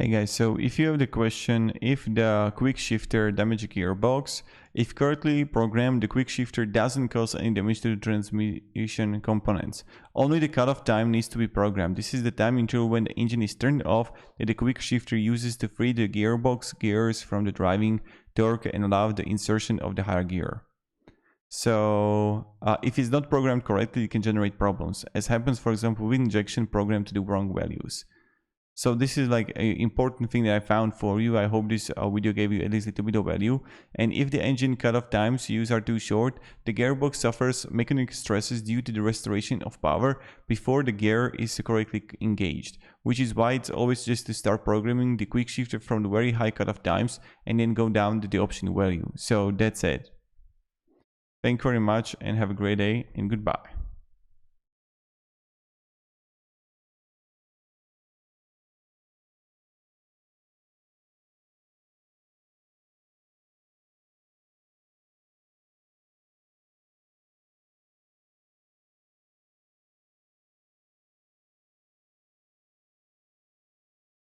Hey guys, so if you have the question if the quickshifter damage a gearbox, if correctly programmed, the quickshifter doesn't cause any damage to the transmission components. Only the cutoff time needs to be programmed. This is the time interval when the engine is turned off that the quickshifter uses to free the gearbox gears from the driving torque and allow the insertion of the higher gear. So if it's not programmed correctly, it can generate problems, as happens for example with injection programmed to the wrong values. So this is like an important thing that I found for you. I hope this video gave you at least a little bit of value. And if the engine cutoff times used are too short, the gearbox suffers mechanical stresses due to the restoration of power before the gear is correctly engaged, which is why it's always just to start programming the quickshifter from the very high cutoff times and then go down to the option value. So that's it. Thank you very much and have a great day and goodbye.